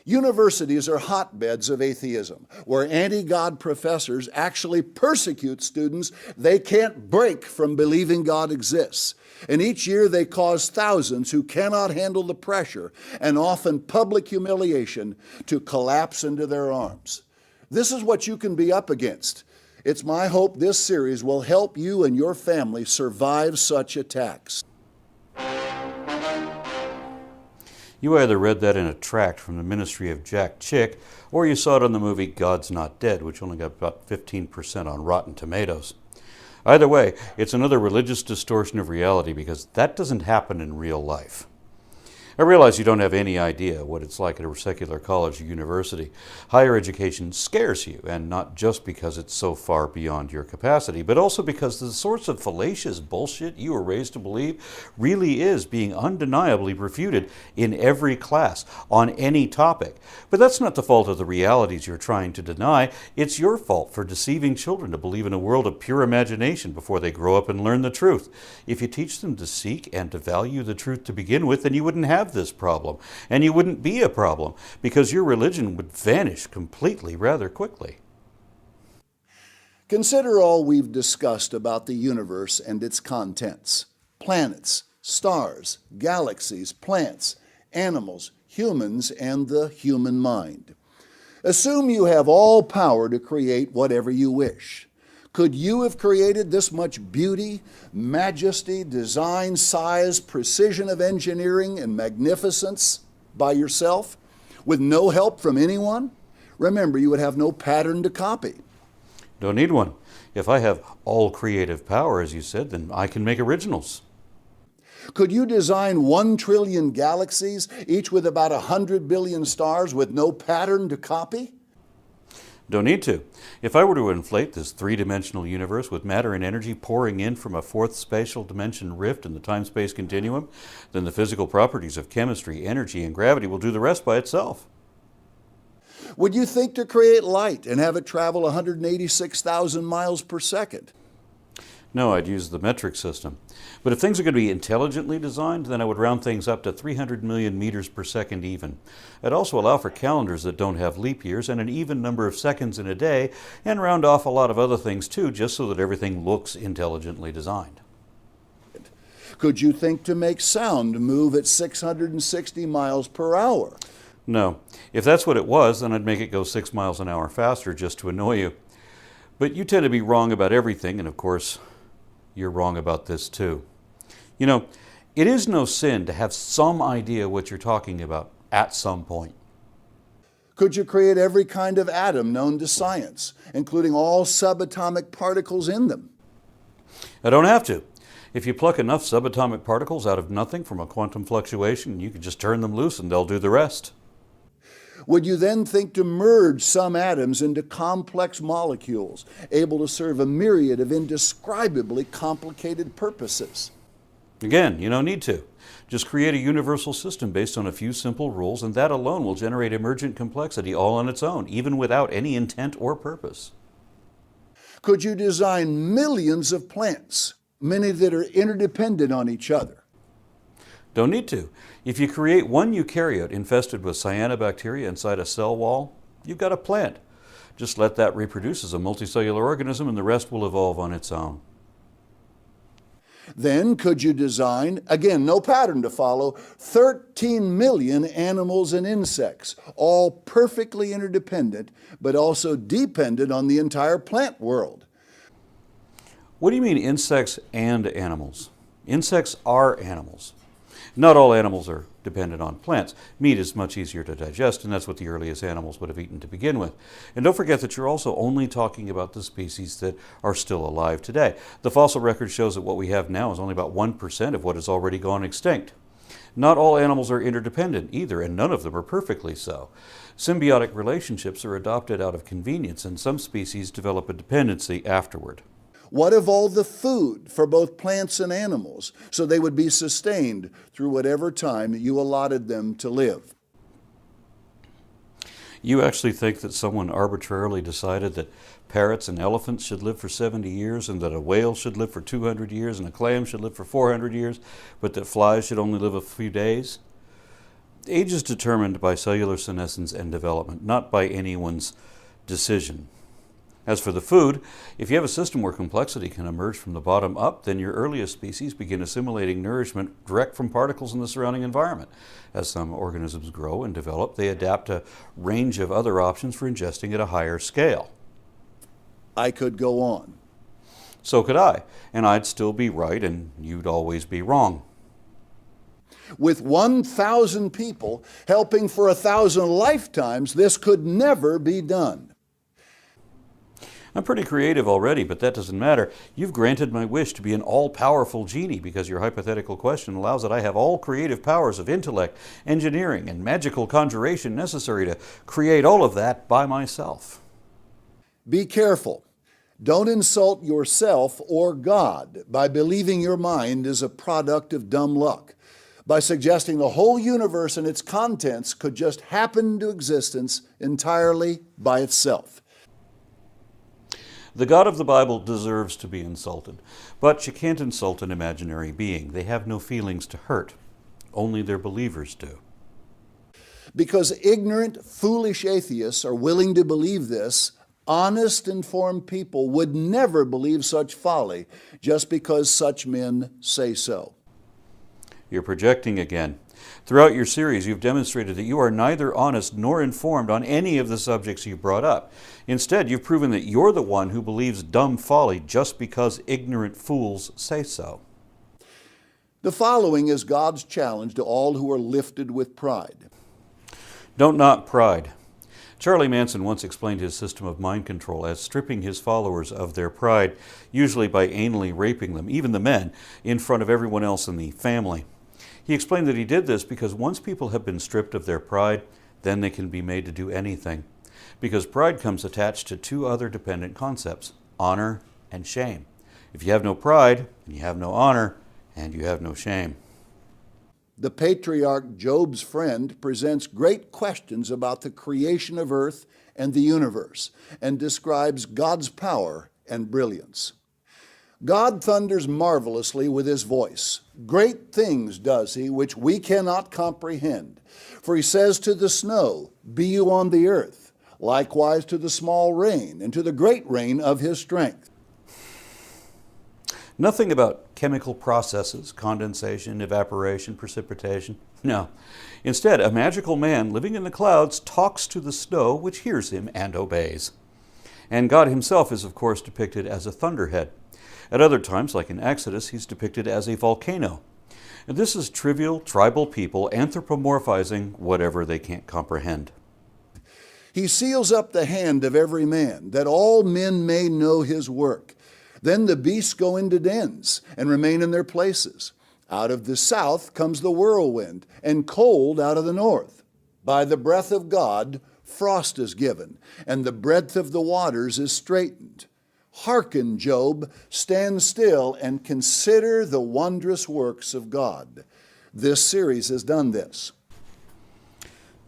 Universities are hotbeds of atheism, where anti-God professors actually persecute students they can't break from believing God exists. And each year they cause thousands who cannot handle the pressure and often public humiliation to collapse into their arms. This is what you can be up against. It's my hope this series will help you and your family survive such attacks. You either read that in a tract from the ministry of Jack Chick, or you saw it on the movie God's Not Dead, which only got about 15% on Rotten Tomatoes. Either way, it's another religious distortion of reality because that doesn't happen in real life. I realize you don't have any idea what it's like at a secular college or university. Higher education scares you, and not just because it's so far beyond your capacity, but also because the sorts of fallacious bullshit you were raised to believe really is being undeniably refuted in every class, on any topic. But that's not the fault of the realities you're trying to deny. It's your fault for deceiving children to believe in a world of pure imagination before they grow up and learn the truth. If you teach them to seek and to value the truth to begin with, then you wouldn't have this problem, and you wouldn't be a problem, because your religion would vanish completely rather quickly. Consider all we've discussed about the universe and its contents: planets, stars, galaxies, plants, animals, humans, and the human mind. Assume you have all power to create whatever you wish. Could you have created this much beauty, majesty, design, size, precision of engineering, and magnificence by yourself, with no help from anyone? Remember, you would have no pattern to copy. Don't need one. If I have all creative power, as you said, then I can make originals. Could you design 1 trillion galaxies, each with about 100 billion stars, with no pattern to copy? Don't need to. If I were to inflate this three-dimensional universe with matter and energy pouring in from a fourth spatial dimension rift in the time-space continuum, then the physical properties of chemistry, energy, and gravity will do the rest by itself. Would you think to create light and have it travel 186,000 miles per second? No, I'd use the metric system. But if things are going to be intelligently designed, then I would round things up to 300 million meters per second even. I'd also allow for calendars that don't have leap years and an even number of seconds in a day, and round off a lot of other things too, just so that everything looks intelligently designed. Could you think to make sound move at 660 miles per hour? No. If that's what it was, then I'd make it go 6 miles an hour faster just to annoy you. But you tend to be wrong about everything, and of course, you're wrong about this too. You know, it is no sin to have some idea what you're talking about at some point. Could you create every kind of atom known to science, including all subatomic particles in them? I don't have to. If you pluck enough subatomic particles out of nothing from a quantum fluctuation, you can just turn them loose and they'll do the rest. Would you then think to merge some atoms into complex molecules, able to serve a myriad of indescribably complicated purposes? Again, you don't need to. Just create a universal system based on a few simple rules, and that alone will generate emergent complexity all on its own, even without any intent or purpose. Could you design millions of plants, many that are interdependent on each other? Don't need to. If you create one eukaryote infested with cyanobacteria inside a cell wall, you've got a plant. Just let that reproduce as a multicellular organism and the rest will evolve on its own. Then could you design, again, no pattern to follow, 13 million animals and insects, all perfectly interdependent, but also dependent on the entire plant world? What do you mean insects and animals? Insects are animals. Not all animals are dependent on plants. Meat is much easier to digest, and that's what the earliest animals would have eaten to begin with. And don't forget that you're also only talking about the species that are still alive today. The fossil record shows that what we have now is only about 1% of what has already gone extinct. Not all animals are interdependent either, and none of them are perfectly so. Symbiotic relationships are adopted out of convenience, and some species develop a dependency afterward. What of all the food for both plants and animals, so they would be sustained through whatever time you allotted them to live? You actually think that someone arbitrarily decided that parrots and elephants should live for 70 years, and that a whale should live for 200 years, and a clam should live for 400 years, but that flies should only live a few days? Age is determined by cellular senescence and development, not by anyone's decision. As for the food, if you have a system where complexity can emerge from the bottom up, then your earliest species begin assimilating nourishment direct from particles in the surrounding environment. As some organisms grow and develop, they adapt a range of other options for ingesting at a higher scale. I could go on. So could I, and I'd still be right and you'd always be wrong. With 1,000 people helping for 1,000 lifetimes, this could never be done. I'm pretty creative already, but that doesn't matter. You've granted my wish to be an all-powerful genie because your hypothetical question allows that I have all creative powers of intellect, engineering, and magical conjuration necessary to create all of that by myself. Be careful. Don't insult yourself or God by believing your mind is a product of dumb luck, by suggesting the whole universe and its contents could just happen into existence entirely by itself. The God of the Bible deserves to be insulted, but you can't insult an imaginary being. They have no feelings to hurt. Only their believers do. Because ignorant, foolish atheists are willing to believe this, honest, informed people would never believe such folly just because such men say so. You're projecting again. Throughout your series, you've demonstrated that you are neither honest nor informed on any of the subjects you brought up. Instead, you've proven that you're the one who believes dumb folly just because ignorant fools say so. The following is God's challenge to all who are lifted with pride. Don't knock pride. Charlie Manson once explained his system of mind control as stripping his followers of their pride, usually by anally raping them, even the men, in front of everyone else in the family. He explained that he did this because once people have been stripped of their pride, then they can be made to do anything. Because pride comes attached to two other dependent concepts, honor and shame. If you have no pride, you have no honor, and you have no shame. The patriarch Job's friend presents great questions about the creation of earth and the universe, and describes God's power and brilliance. God thunders marvelously with his voice. Great things does he, which we cannot comprehend. For he says to the snow, "Be you on the earth," likewise to the small rain, and to the great rain of his strength. Nothing about chemical processes, condensation, evaporation, precipitation. No. Instead, a magical man living in the clouds talks to the snow, which hears him and obeys. And God himself is, of course, depicted as a thunderhead. At other times, like in Exodus, he's depicted as a volcano. And this is trivial, tribal people anthropomorphizing whatever they can't comprehend. He seals up the hand of every man, that all men may know his work. Then the beasts go into dens and remain in their places. Out of the south comes the whirlwind, and cold out of the north. By the breath of God, frost is given, and the breadth of the waters is straitened. Hearken, Job, stand still and consider the wondrous works of God. This series has done this.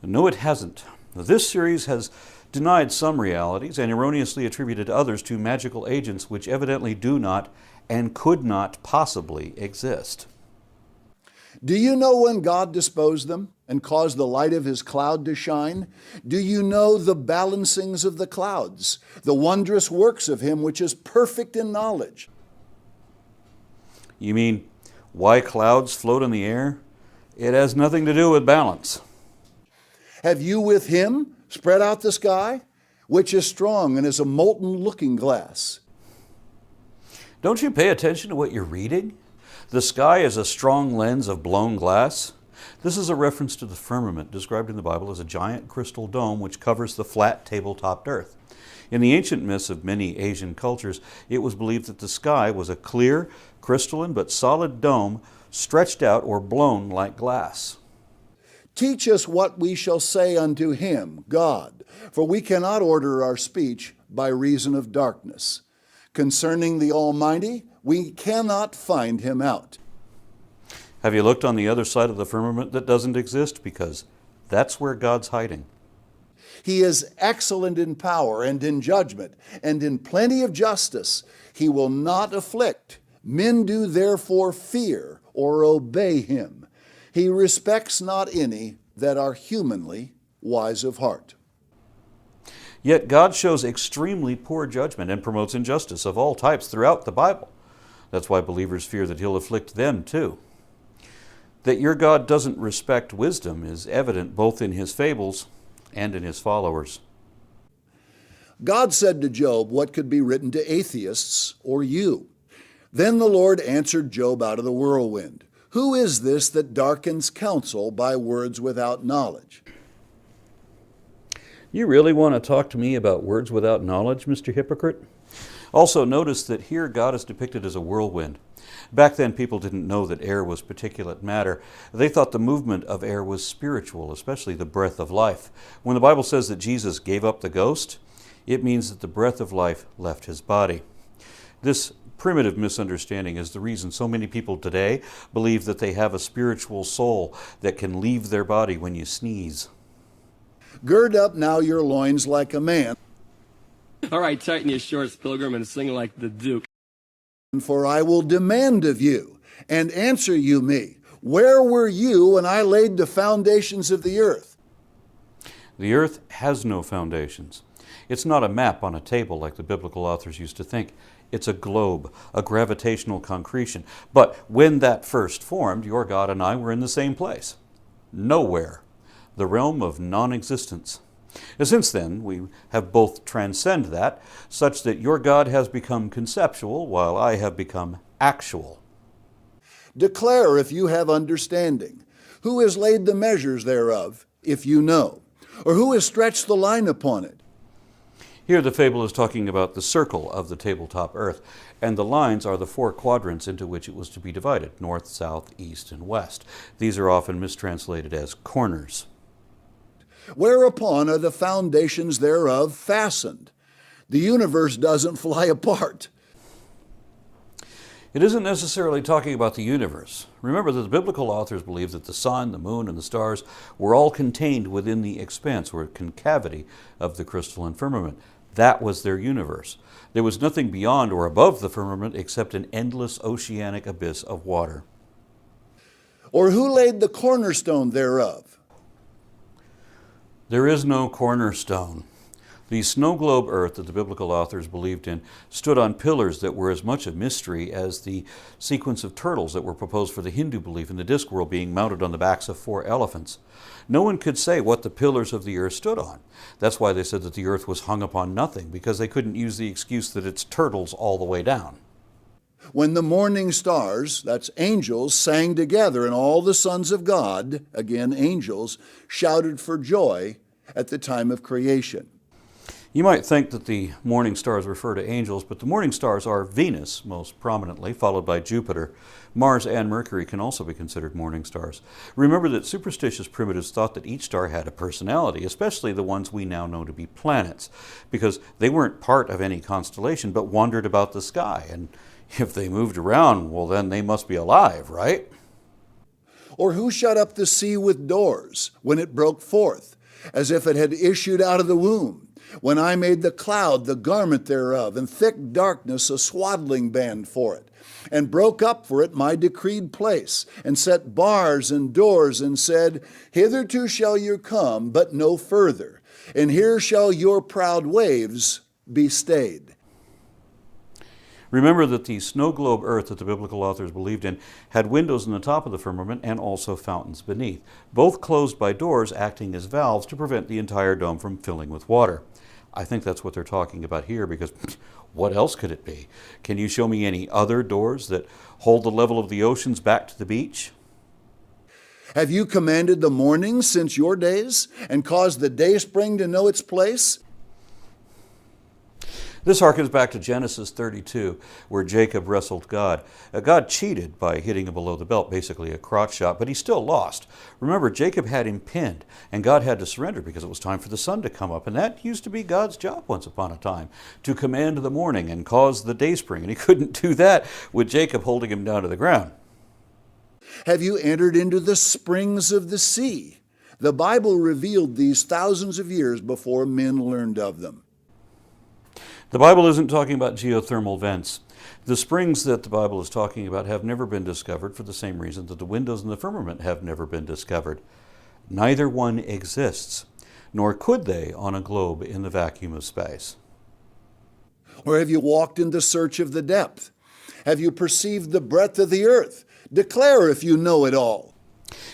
No, it hasn't. This series has denied some realities and erroneously attributed others to magical agents which evidently do not and could not possibly exist. Do you know when God disposed them and caused the light of his cloud to shine? Do you know the balancings of the clouds, the wondrous works of him which is perfect in knowledge? You mean why clouds float in the air? It has nothing to do with balance. Have you with him spread out the sky, which is strong and is a molten looking glass? Don't you pay attention to what you're reading? The sky is a strong lens of blown glass. This is a reference to the firmament, described in the Bible as a giant crystal dome which covers the flat table-topped earth. In the ancient myths of many Asian cultures, it was believed that the sky was a clear, crystalline, but solid dome stretched out or blown like glass. Teach us what we shall say unto him, God, for we cannot order our speech by reason of darkness. Concerning the Almighty, we cannot find him out. Have you looked on the other side of the firmament that doesn't exist? Because that's where God's hiding. He is excellent in power and in judgment, and in plenty of justice. He will not afflict. Men do therefore fear or obey him. He respects not any, that are humanly wise of heart. Yet God shows extremely poor judgment and promotes injustice of all types throughout the Bible. That's why believers fear that he'll afflict them too. That your God doesn't respect wisdom is evident both in his fables and in his followers. God said to Job what could be written to atheists or you. Then the Lord answered Job out of the whirlwind. Who is this that darkens counsel by words without knowledge? You really want to talk to me about words without knowledge, Mr. Hypocrite? Also, notice that here God is depicted as a whirlwind. Back then, people didn't know that air was particulate matter. They thought the movement of air was spiritual, especially the breath of life. When the Bible says that Jesus gave up the ghost, it means that the breath of life left his body. This primitive misunderstanding is the reason so many people today believe that they have a spiritual soul that can leave their body when you sneeze. Gird up now your loins like a man. All right, tighten your shorts, Pilgrim, and sing like the Duke. For I will demand of you, and answer you me. Where were you when I laid the foundations of the earth? The earth has no foundations. It's not a map on a table like the biblical authors used to think. It's a globe, a gravitational concretion. But when that first formed, your God and I were in the same place. Nowhere. The realm of non-existence. Since then, we have both transcended that, such that your God has become conceptual, while I have become actual. Declare if you have understanding. Who has laid the measures thereof, if you know? Or who has stretched the line upon it? Here the fable is talking about the circle of the tabletop earth, and the lines are the four quadrants into which it was to be divided, north, south, east, and west. These are often mistranslated as corners. Whereupon are the foundations thereof fastened? The universe doesn't fly apart. It isn't necessarily talking about the universe. Remember that the biblical authors believed that the sun, the moon, and the stars were all contained within the expanse or concavity of the crystalline firmament. That was their universe. There was nothing beyond or above the firmament except an endless oceanic abyss of water. Or who laid the cornerstone thereof? There is no cornerstone. The snow globe earth that the biblical authors believed in stood on pillars that were as much a mystery as the sequence of turtles that were proposed for the Hindu belief in the disk world being mounted on the backs of 4 elephants. No one could say what the pillars of the earth stood on. That's why they said that the earth was hung upon nothing, because they couldn't use the excuse that it's turtles all the way down. When the morning stars, that's angels, sang together, and all the sons of God, again angels, shouted for joy at the time of creation. You might think that the morning stars refer to angels, but the morning stars are Venus, most prominently, followed by Jupiter. Mars and Mercury can also be considered morning stars. Remember that superstitious primitives thought that each star had a personality, especially the ones we now know to be planets, because they weren't part of any constellation, but wandered about the sky. And if they moved around, well, then they must be alive, right? Or who shut up the sea with doors when it broke forth, as if it had issued out of the womb? When I made the cloud the garment thereof, and thick darkness a swaddling band for it, and broke up for it my decreed place, and set bars and doors, and said, Hitherto shall you come, but no further, and here shall your proud waves be stayed. Remember that the snow globe earth that the biblical authors believed in had windows in the top of the firmament and also fountains beneath, both closed by doors acting as valves to prevent the entire dome from filling with water. I think that's what they're talking about here, because what else could it be? Can you show me any other doors that hold the level of the oceans back to the beach? Have you commanded the morning since your days, and caused the dayspring to know its place? This harkens back to Genesis 32, where Jacob wrestled God. God cheated by hitting him below the belt, basically a crotch shot, but he still lost. Remember, Jacob had him pinned, and God had to surrender because it was time for the sun to come up. And that used to be God's job once upon a time, to command the morning and cause the dayspring. And he couldn't do that with Jacob holding him down to the ground. Have you entered into the springs of the sea? The Bible revealed these thousands of years before men learned of them. The Bible isn't talking about geothermal vents. The springs that the Bible is talking about have never been discovered for the same reason that the windows in the firmament have never been discovered. Neither one exists, nor could they on a globe in the vacuum of space. Or have you walked in the search of the depth? Have you perceived the breadth of the earth? Declare if you know it all.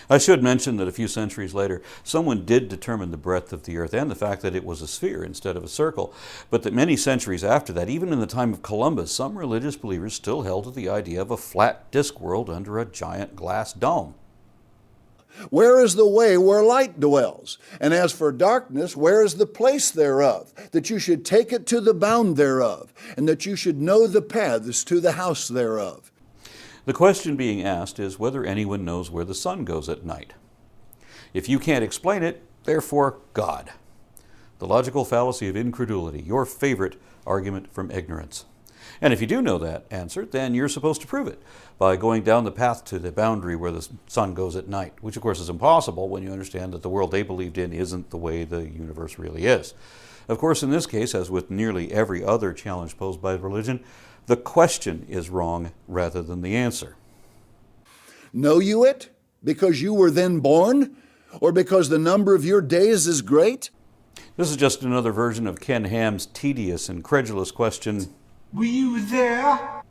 I should mention that a few centuries later, someone did determine the breadth of the earth and the fact that it was a sphere instead of a circle, but that many centuries after that, even in the time of Columbus, some religious believers still held to the idea of a flat disk world under a giant glass dome. Where is the way where light dwells? And as for darkness, where is the place thereof? That you should take it to the bound thereof, and that you should know the paths to the house thereof. The question being asked is whether anyone knows where the sun goes at night. If you can't explain it, therefore God. The logical fallacy of incredulity, your favorite argument from ignorance. And if you do know that answer, then you're supposed to prove it by going down the path to the boundary where the sun goes at night, which of course is impossible when you understand that the world they believed in isn't the way the universe really is. Of course, in this case, as with nearly every other challenge posed by religion, the question is wrong rather than the answer. Know you it because you were then born, or because the number of your days is great? This is just another version of Ken Ham's tedious and credulous question, Were you there?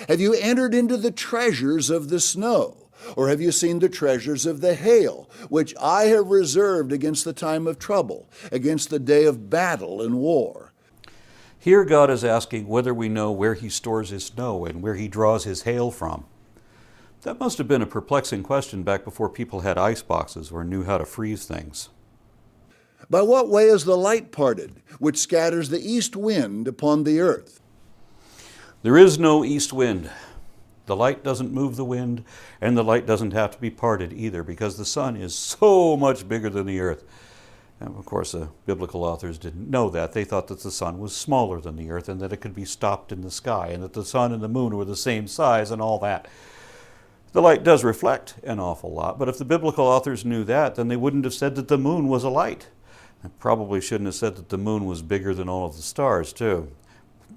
Have you entered into the treasures of the snow? Or have you seen the treasures of the hail, which I have reserved against the time of trouble, against the day of battle and war? Here God is asking whether we know where he stores his snow and where he draws his hail from. That must have been a perplexing question back before people had ice boxes or knew how to freeze things. By what way is the light parted, which scatters the east wind upon the earth? There is no east wind. The light doesn't move the wind, and the light doesn't have to be parted either, because the sun is so much bigger than the earth. And of course, the biblical authors didn't know that. They thought that the sun was smaller than the earth and that it could be stopped in the sky, and that the sun and the moon were the same size and all that. The light does reflect an awful lot, but if the biblical authors knew that, then they wouldn't have said that the moon was a light. They probably shouldn't have said that the moon was bigger than all of the stars, too.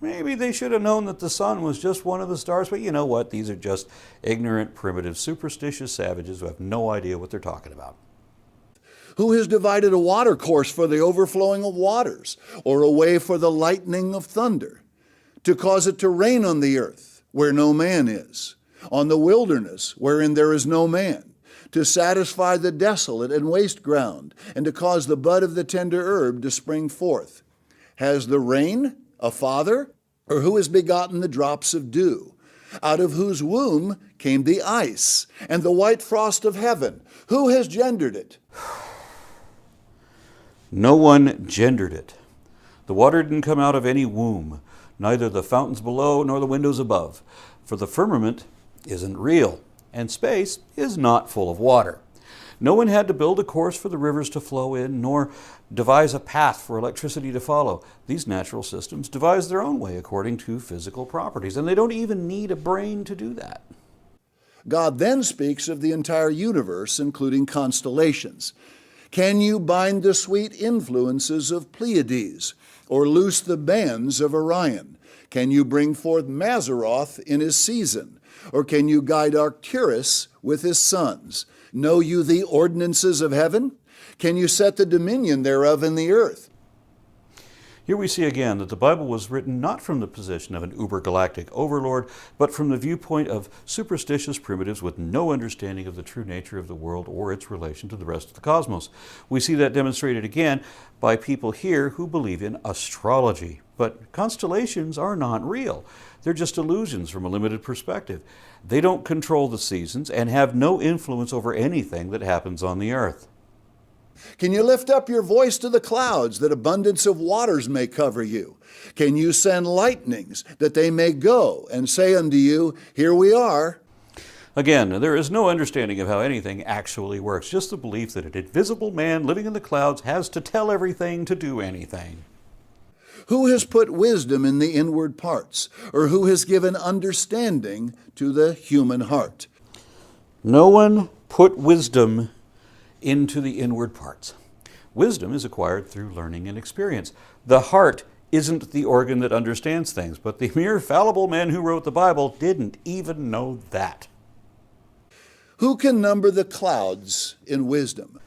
Maybe they should have known that the sun was just one of the stars, but you know what? These are just ignorant, primitive, superstitious savages who have no idea what they're talking about. Who has divided a water course for the overflowing of waters, or a way for the lightning of thunder, to cause it to rain on the earth, where no man is, on the wilderness, wherein there is no man, to satisfy the desolate and waste ground, and to cause the bud of the tender herb to spring forth? Has the rain a father? Or who has begotten the drops of dew? Out of whose womb came the ice and the white frost of heaven? Who has gendered it? No one gendered it. The water didn't come out of any womb, neither the fountains below nor the windows above. For the firmament isn't real, and space is not full of water. No one had to build a course for the rivers to flow in, nor devise a path for electricity to follow. These natural systems devise their own way according to physical properties, and they don't even need a brain to do that. God then speaks of the entire universe, including constellations. Can you bind the sweet influences of Pleiades, or loose the bands of Orion? Can you bring forth Mazzaroth in his season, or can you guide Arcturus with his sons? Know you the ordinances of heaven? Can you set the dominion thereof in the earth? Here we see again that the Bible was written not from the position of an uber-galactic overlord, but from the viewpoint of superstitious primitives with no understanding of the true nature of the world or its relation to the rest of the cosmos. We see that demonstrated again by people here who believe in astrology. But constellations are not real. They're just illusions from a limited perspective. They don't control the seasons and have no influence over anything that happens on the earth. Can you lift up your voice to the clouds, that abundance of waters may cover you? Can you send lightnings, that they may go and say unto you, Here we are? Again, there is no understanding of how anything actually works, just the belief that an invisible man living in the clouds has to tell everything to do anything. Who has put wisdom in the inward parts, or who has given understanding to the human heart? No one put wisdom into the inward parts. Wisdom is acquired through learning and experience. The heart isn't the organ that understands things, but the mere fallible men who wrote the Bible didn't even know that. Who can number the clouds in wisdom?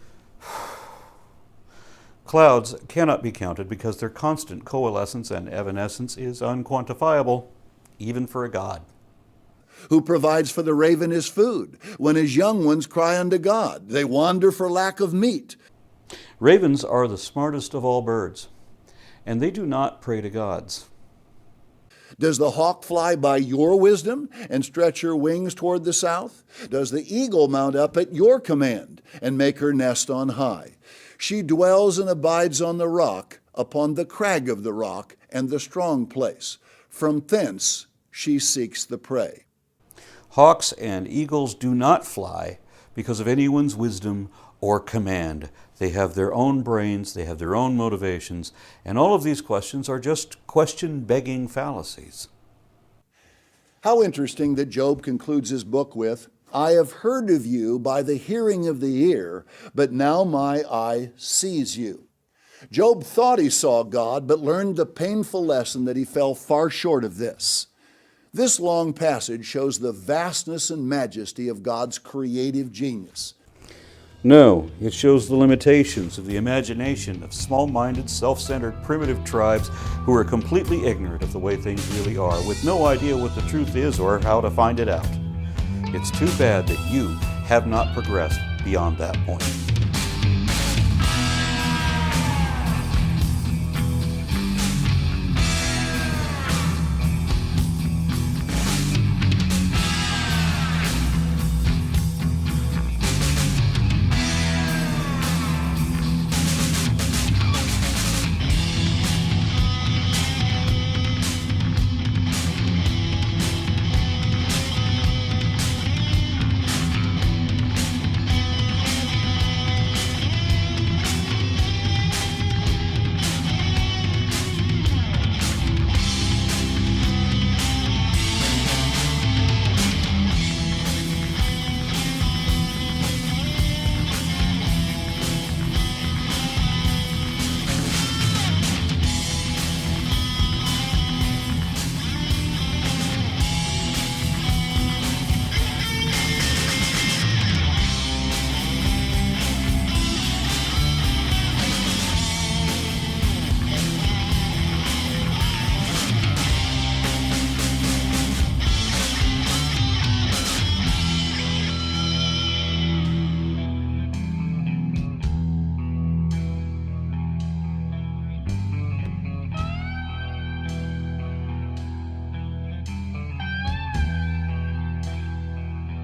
Clouds cannot be counted because their constant coalescence and evanescence is unquantifiable, even for a god. Who provides for the raven his food when his young ones cry unto God? They wander for lack of meat. Ravens are the smartest of all birds, and they do not pray to gods. Does the hawk fly by your wisdom and stretch her wings toward the south? Does the eagle mount up at your command and make her nest on high? She dwells and abides on the rock, upon the crag of the rock and the strong place. From thence she seeks the prey. Hawks and eagles do not fly because of anyone's wisdom or command. They have their own brains, they have their own motivations, and all of these questions are just question-begging fallacies. How interesting that Job concludes his book with, I have heard of you by the hearing of the ear, but now my eye sees you. Job thought he saw God, but learned the painful lesson that he fell far short of this. This long passage shows the vastness and majesty of God's creative genius. No, it shows the limitations of the imagination of small-minded, self-centered, primitive tribes who are completely ignorant of the way things really are, with no idea what the truth is or how to find it out. It's too bad that you have not progressed beyond that point.